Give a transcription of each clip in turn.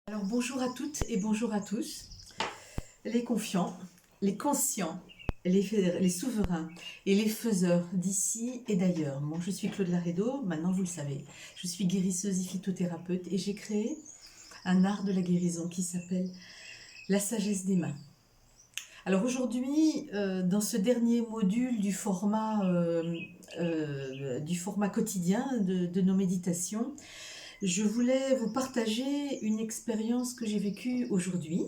Alors bonjour à toutes et bonjour à tous, les confiants, les conscients, les souverains et les faiseurs d'ici et d'ailleurs. Bon, je suis Claude Laredo, maintenant vous le savez, je suis guérisseuse et phytothérapeute et j'ai créé un art de la guérison qui s'appelle la sagesse des mains. Alors aujourd'hui, dans ce dernier module du format quotidien de nos méditations, je voulais vous partager une expérience que j'ai vécue aujourd'hui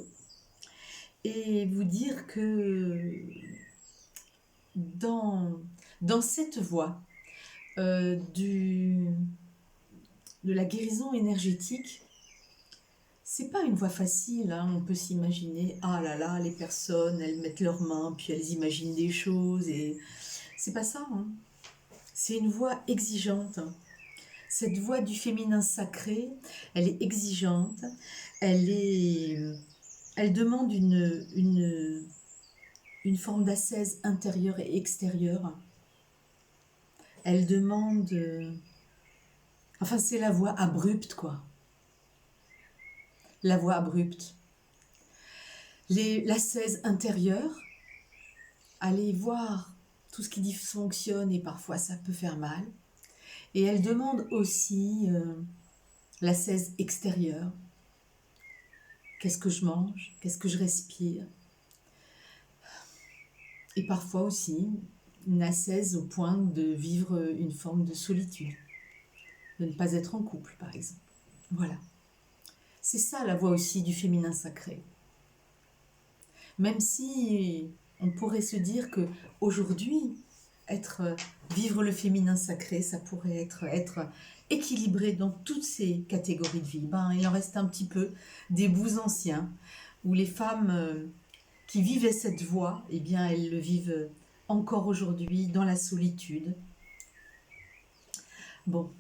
et vous dire que dans, dans cette voie de la guérison énergétique, c'est pas une voie facile, hein. On peut s'imaginer, ah là là, les personnes, elles mettent leurs mains, puis elles imaginent des choses, et c'est pas ça, hein. C'est une voie exigeante. Cette voie du féminin sacré, elle est exigeante, elle est, elle demande une forme d'ascèse intérieure et extérieure. Elle demande, enfin c'est la voie abrupte quoi, la voie abrupte. L'ascèse intérieure, aller voir tout ce qui dysfonctionne et parfois ça peut faire mal. Et elle demande aussi l'ascèse extérieure. Qu'est-ce que je mange? Qu'est-ce que je respire? Et parfois aussi une ascèse au point de vivre une forme de solitude, de ne pas être en couple par exemple. Voilà. C'est ça la voie aussi du féminin sacré. Même si on pourrait se dire que aujourd'hui, vivre le féminin sacré, ça pourrait être équilibré dans toutes ces catégories de vie. Ben, il en reste un petit peu des bouts anciens où les femmes qui vivaient cette voie, eh bien, elles le vivent encore aujourd'hui dans la solitude. Bon,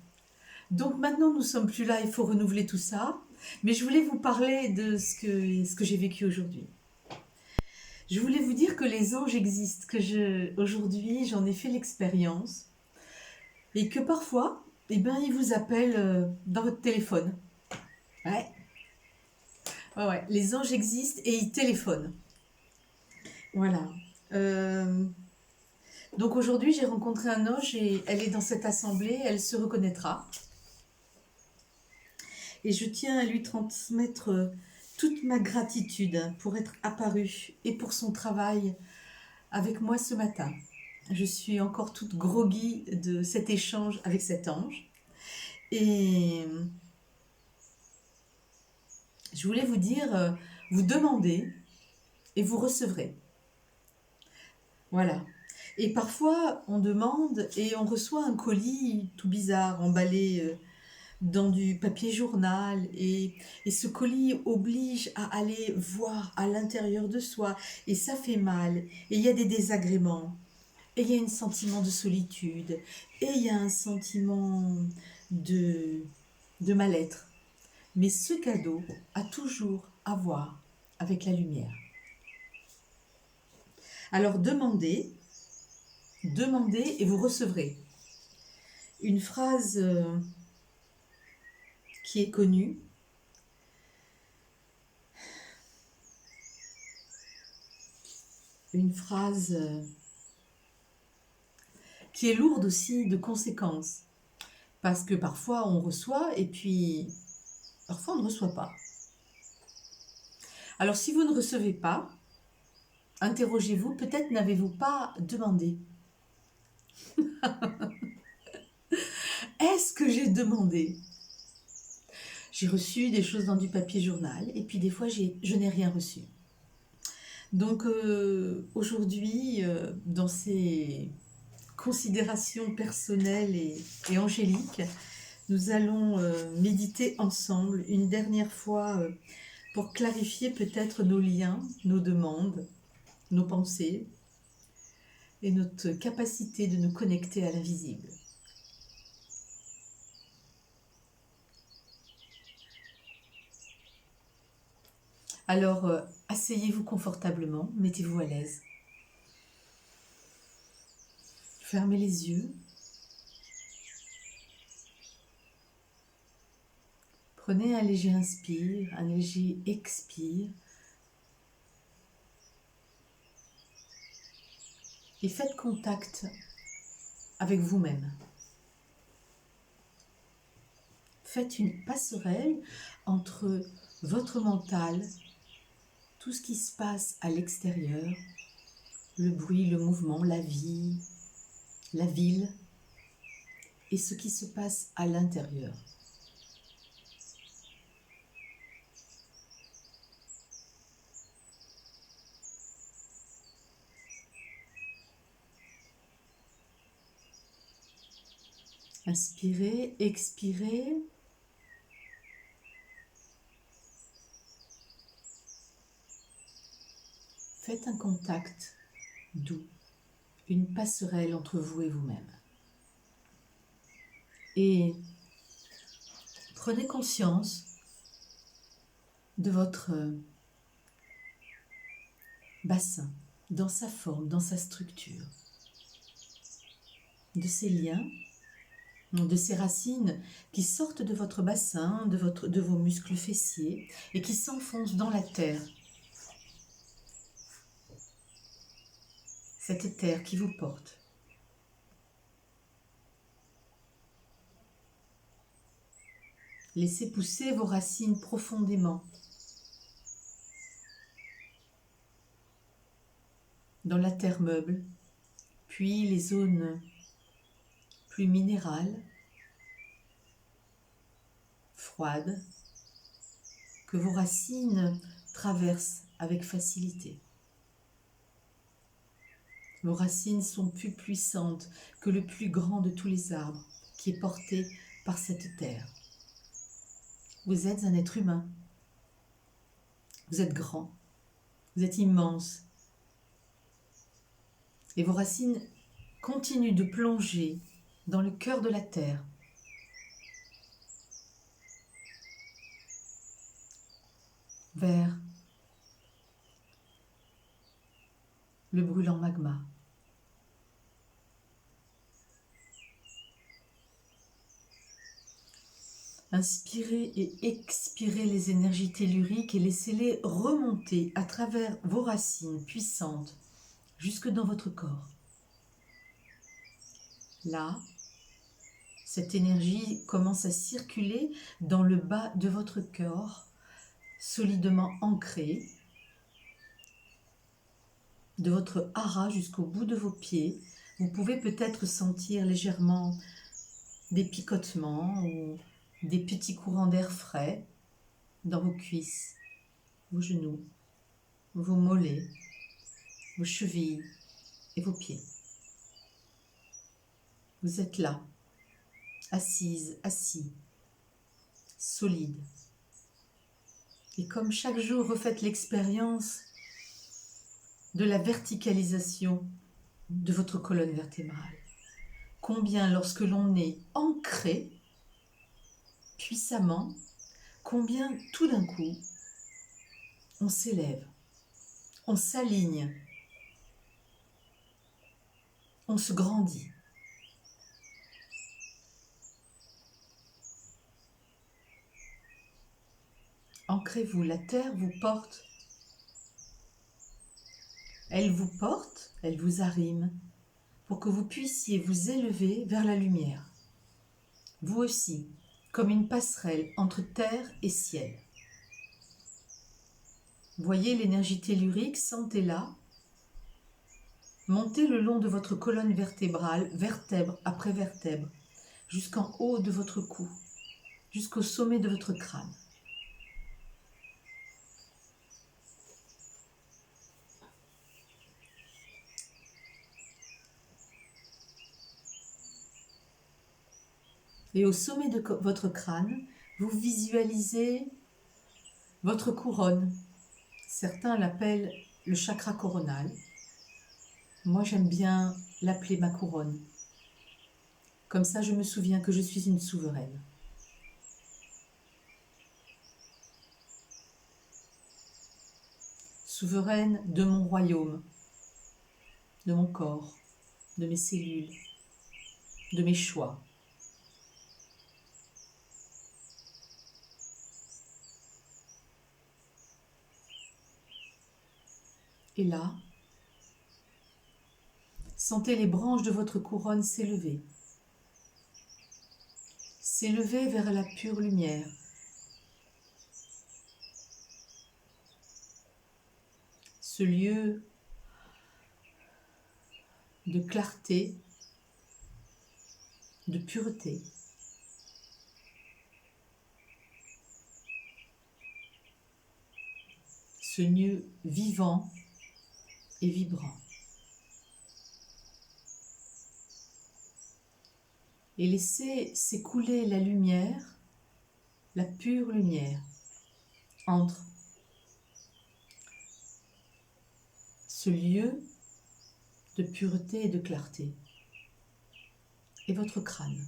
donc maintenant nous sommes plus là, il faut renouveler tout ça. Mais je voulais vous parler de ce que j'ai vécu aujourd'hui. Je voulais vous dire que les anges existent, aujourd'hui j'en ai fait l'expérience et que parfois, eh ben, ils vous appellent dans votre téléphone. Ouais. Ouais, ouais, les anges existent et ils téléphonent. Voilà. Euh, donc aujourd'hui, j'ai rencontré un ange et elle est dans cette assemblée, elle se reconnaîtra. Et je tiens à lui transmettre toute ma gratitude pour être apparue et pour son travail avec moi ce matin. Je suis encore toute groggy de cet échange avec cet ange. Et je voulais vous dire, vous demandez et vous recevrez. Voilà. Et parfois, on demande et on reçoit un colis tout bizarre, emballé dans du papier journal. Et ce colis oblige à aller voir à l'intérieur de soi. Et ça fait mal. Et il y a des désagréments. Et il y a un sentiment de solitude. Et il y a un sentiment de, de mal-être. Mais ce cadeau a toujours à voir avec la lumière. Alors demandez et vous recevrez. Une phrase qui est connue, une phrase qui est lourde aussi de conséquences. Parce que parfois on reçoit et puis parfois on ne reçoit pas. Alors si vous ne recevez pas, interrogez-vous, peut-être n'avez-vous pas demandé. Est-ce que j'ai demandé? J'ai reçu des choses dans du papier journal et puis des fois je n'ai rien reçu. Donc aujourd'hui, dans ces considérations personnelles et angéliques, nous allons méditer ensemble une dernière fois pour clarifier peut-être nos liens, nos demandes, nos pensées et notre capacité de nous connecter à l'invisible. Alors, asseyez-vous confortablement, mettez-vous à l'aise. Fermez les yeux. Prenez un léger inspire, un léger expire. Et faites contact avec vous-même. Faites une passerelle entre votre mental, tout ce qui se passe à l'extérieur, le bruit, le mouvement, la vie, la ville, et ce qui se passe à l'intérieur. Inspirez, expirez. Faites un contact doux, une passerelle entre vous et vous-même. Et prenez conscience de votre bassin, dans sa forme, dans sa structure, de ces liens, de ces racines qui sortent de votre bassin, de vos muscles fessiers et qui s'enfoncent dans la terre. Cette terre qui vous porte. Laissez pousser vos racines profondément dans la terre meuble, puis les zones plus minérales, froides, que vos racines traversent avec facilité. Vos racines sont plus puissantes que le plus grand de tous les arbres qui est porté par cette terre. Vous êtes un être humain. Vous êtes grand. Vous êtes immense. Et vos racines continuent de plonger dans le cœur de la terre. Vers le brûlant magma. Inspirez et expirez les énergies telluriques et laissez-les remonter à travers vos racines puissantes jusque dans votre corps. Là, cette énergie commence à circuler dans le bas de votre corps, solidement ancré, de votre hara jusqu'au bout de vos pieds. Vous pouvez peut-être sentir légèrement des picotements ou des petits courants d'air frais dans vos cuisses, vos genoux, vos mollets, vos chevilles et vos pieds. Vous êtes là, assise, assis, solide. Et comme chaque jour, refaites l'expérience de la verticalisation de votre colonne vertébrale. Combien lorsque l'on est ancré puissamment, combien tout d'un coup, on s'élève, on s'aligne, on se grandit. Ancrez-vous, la terre vous porte. Elle vous porte, elle vous arrime, pour que vous puissiez vous élever vers la lumière. Vous aussi, comme une passerelle entre terre et ciel. Voyez l'énergie tellurique, sentez-la. Montez le long de votre colonne vertébrale, vertèbre après vertèbre, jusqu'en haut de votre cou, jusqu'au sommet de votre crâne. Et au sommet de votre crâne, vous visualisez votre couronne. Certains l'appellent le chakra coronal. Moi, j'aime bien l'appeler ma couronne. Comme ça, je me souviens que je suis une souveraine. Souveraine de mon royaume, de mon corps, de mes cellules, de mes choix. Et là, sentez les branches de votre couronne s'élever. S'élever vers la pure lumière. Ce lieu de clarté, de pureté. Ce lieu vivant et vibrant. Et laissez s'écouler la lumière, la pure lumière, entre ce lieu de pureté et de clarté et votre crâne.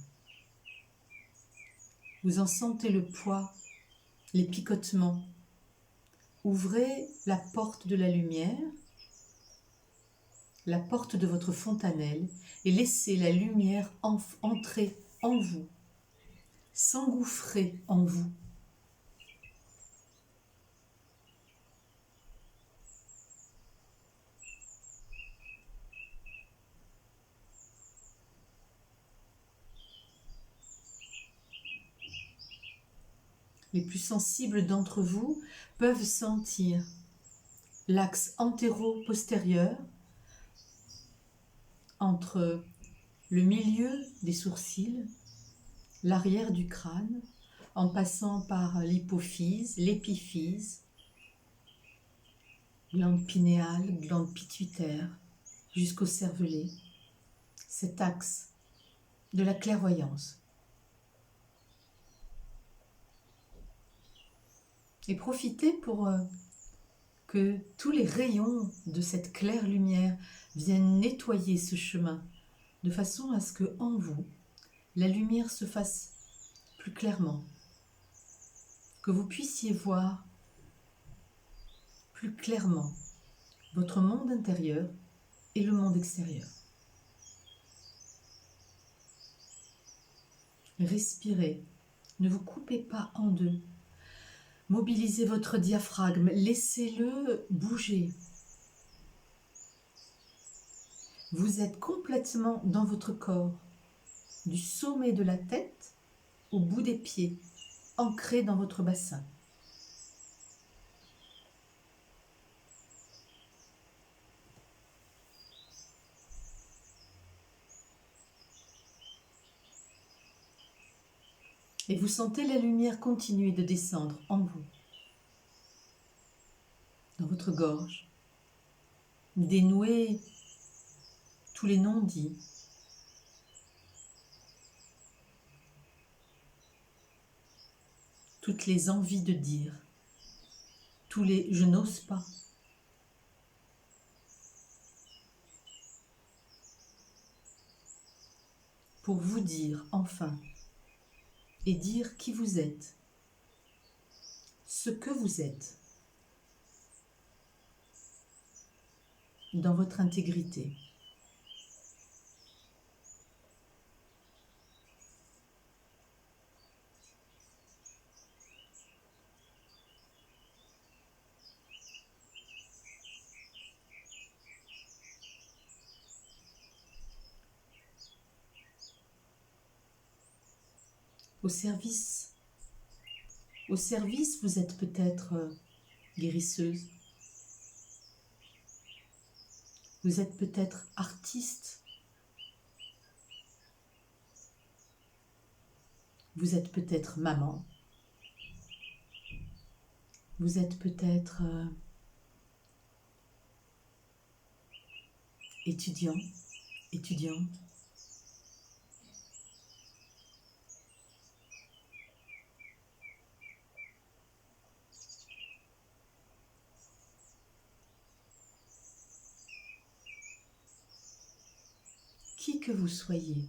Vous en sentez le poids, les picotements. Ouvrez la porte de la lumière, la porte de votre fontanelle, et laissez la lumière entrer en vous, s'engouffrer en vous. Les plus sensibles d'entre vous peuvent sentir l'axe antéro-postérieur entre le milieu des sourcils, l'arrière du crâne, en passant par l'hypophyse, l'épiphyse, glande pinéale, glande pituitaire, jusqu'au cervelet, cet axe de la clairvoyance. Et profitez pour que tous les rayons de cette claire lumière viennent nettoyer ce chemin, de façon à ce que en vous, la lumière se fasse plus clairement, que vous puissiez voir plus clairement votre monde intérieur et le monde extérieur. Respirez, ne vous coupez pas en deux. Mobilisez votre diaphragme, laissez-le bouger. Vous êtes complètement dans votre corps, du sommet de la tête au bout des pieds, ancré dans votre bassin. Et vous sentez la lumière continuer de descendre en vous, dans votre gorge, dénouer tous les non-dits, toutes les envies de dire, tous les « je n'ose pas ». Pour vous dire enfin, et dire qui vous êtes, ce que vous êtes, dans votre intégrité. Au service, vous êtes peut-être guérisseuse, vous êtes peut-être artiste, vous êtes peut-être maman, vous êtes peut-être étudiant, étudiante. Qui que vous soyez,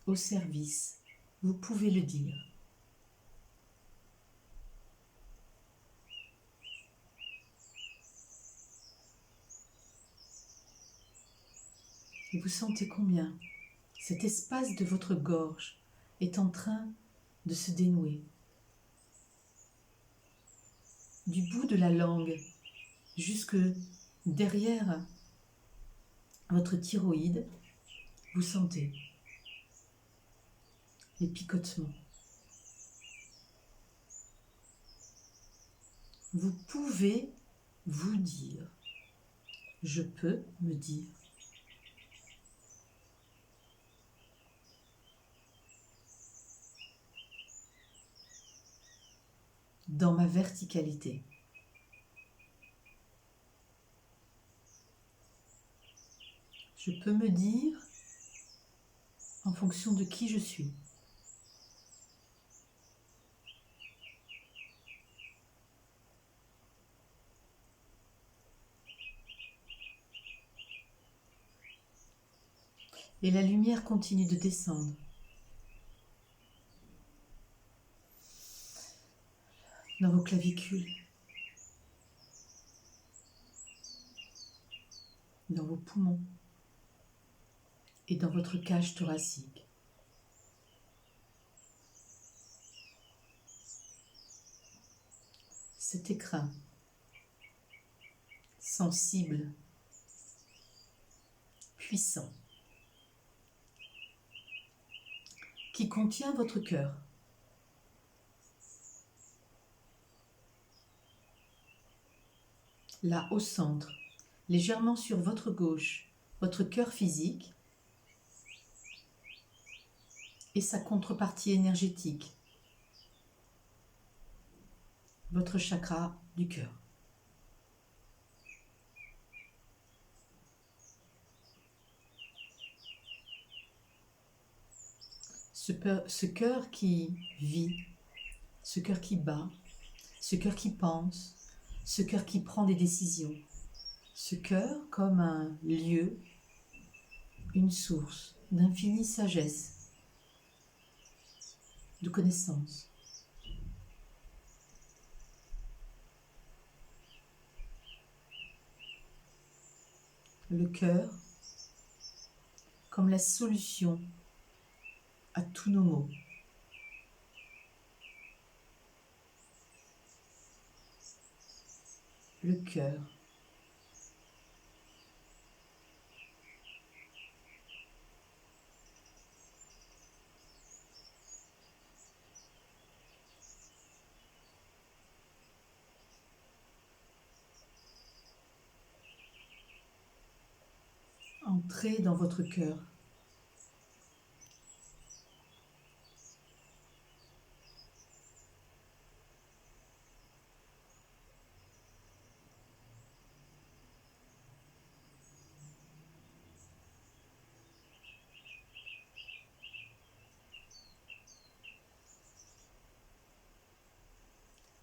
au service, vous pouvez le dire. Et vous sentez combien cet espace de votre gorge est en train de se dénouer. Du bout de la langue jusque derrière votre thyroïde, vous sentez les picotements. Vous pouvez vous dire, je peux me dire, dans ma verticalité. Je peux me dire en fonction de qui je suis. Et la lumière continue de descendre. Dans vos clavicules. Dans vos poumons. Et dans votre cage thoracique. Cet écrin sensible, puissant, qui contient votre cœur. Là, au centre, légèrement sur votre gauche, votre cœur physique et sa contrepartie énergétique, votre chakra du cœur. Ce cœur qui vit, ce cœur qui bat, ce cœur qui pense, ce cœur qui prend des décisions, ce cœur comme un lieu, une source d'infinie sagesse, de connaissance. Le cœur comme la solution à tous nos maux. Le cœur entrez dans votre cœur.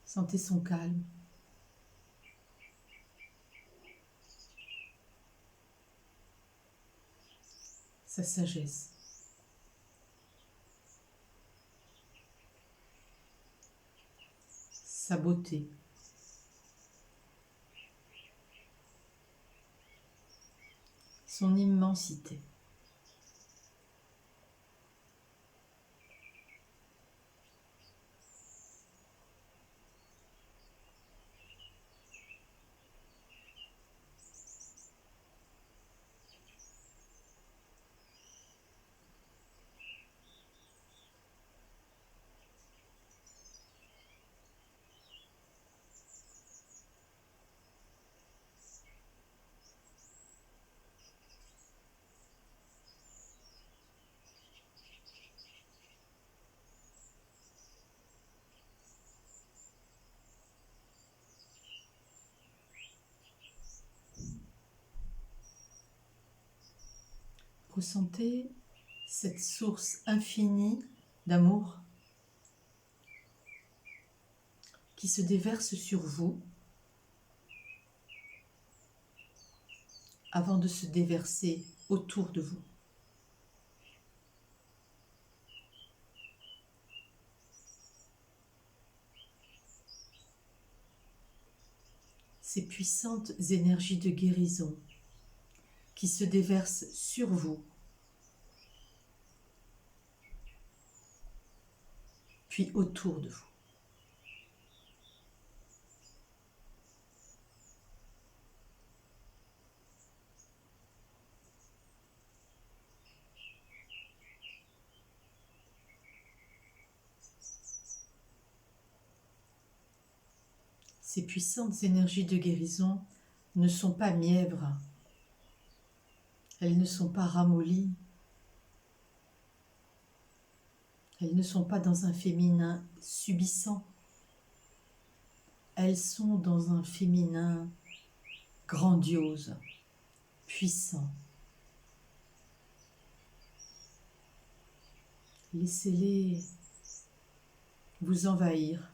Sentez son calme. Sa sagesse. Sa beauté. Son immensité. Ressentez cette source infinie d'amour qui se déverse sur vous avant de se déverser autour de vous. Ces puissantes énergies de guérison qui se déversent sur vous, puis autour de vous. Ces puissantes énergies de guérison ne sont pas mièvres, elles ne sont pas ramollies, elles ne sont pas dans un féminin subissant, elles sont dans un féminin grandiose, puissant. Laissez-les vous envahir.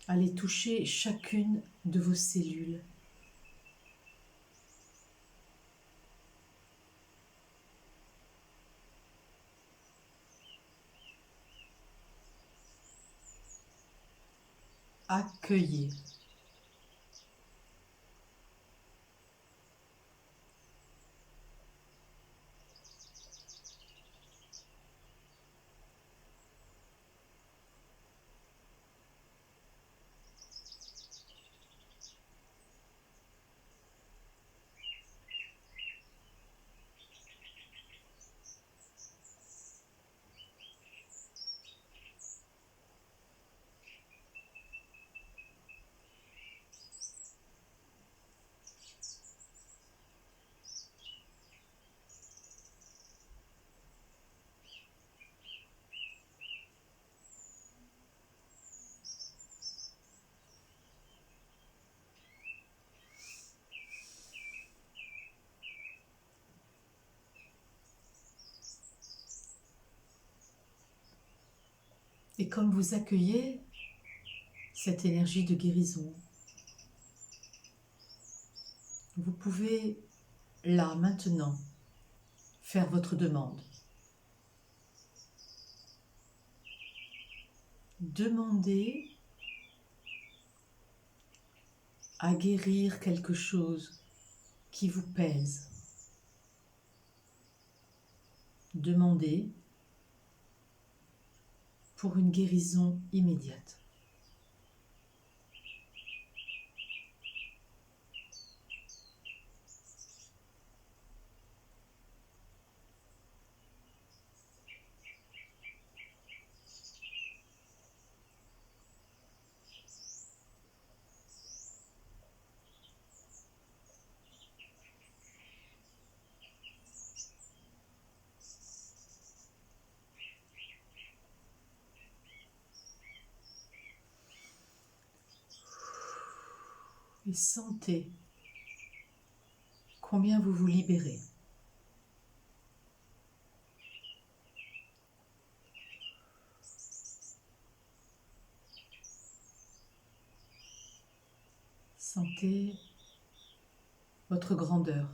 Allez toucher chacune de vos cellules. Accueillez. Et comme vous accueillez cette énergie de guérison, vous pouvez, là, maintenant, faire votre demande. Demandez à guérir quelque chose qui vous pèse. Demandez pour une guérison immédiate. Et sentez combien vous vous libérez. Sentez votre grandeur,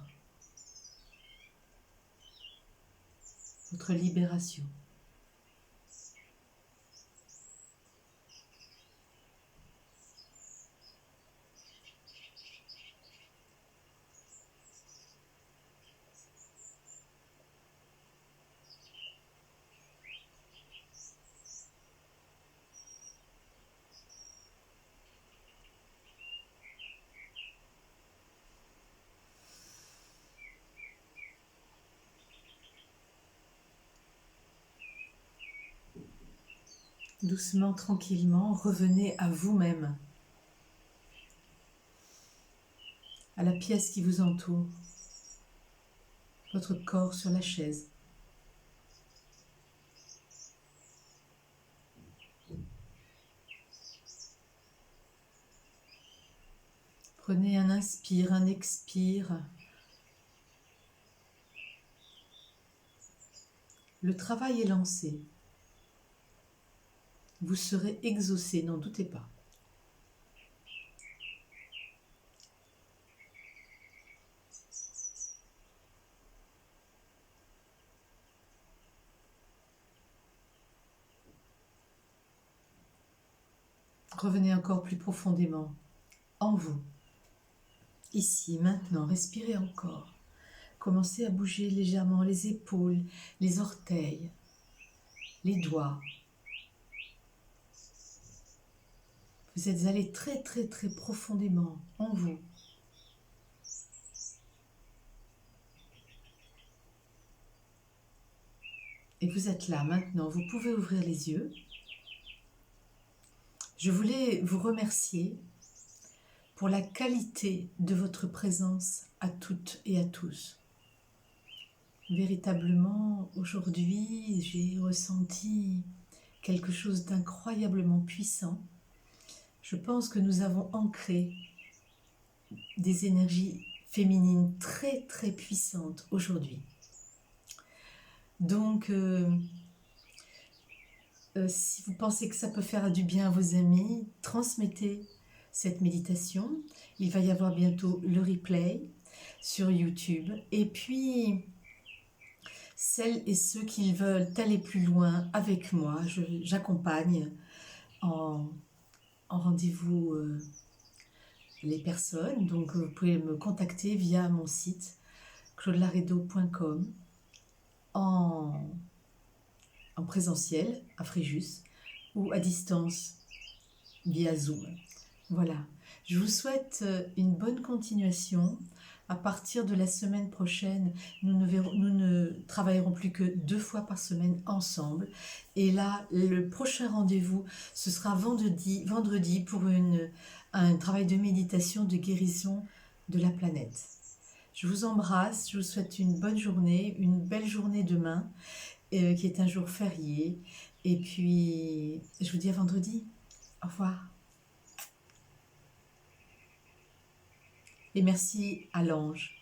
votre libération. Doucement, tranquillement, revenez à vous-même, à la pièce qui vous entoure, votre corps sur la chaise. Prenez un inspire, un expire. Le travail est lancé. Vous serez exaucé, n'en doutez pas. Revenez encore plus profondément en vous. Ici, maintenant, respirez encore. Commencez à bouger légèrement les épaules, les orteils, les doigts. Vous êtes allé très très très profondément en vous. Et vous êtes là maintenant, vous pouvez ouvrir les yeux. Je voulais vous remercier pour la qualité de votre présence à toutes et à tous. Véritablement, aujourd'hui, j'ai ressenti quelque chose d'incroyablement puissant. Je pense que nous avons ancré des énergies féminines très très puissantes aujourd'hui. Donc, si vous pensez que ça peut faire du bien à vos amis, transmettez cette méditation. Il va y avoir bientôt le replay sur YouTube. Et puis, celles et ceux qui veulent aller plus loin avec moi, j'accompagne en rendez-vous les personnes. Donc, vous pouvez me contacter via mon site claudelaredo.com en présentiel à Fréjus ou à distance via Zoom. Voilà, je vous souhaite une bonne continuation. À partir de la semaine prochaine, nous ne travaillerons plus que 2 fois par semaine ensemble. Et là, le prochain rendez-vous, ce sera vendredi pour un travail de méditation, de guérison de la planète. Je vous embrasse, je vous souhaite une bonne journée, une belle journée demain, qui est un jour férié. Et puis, je vous dis à vendredi. Au revoir. Et merci à l'ange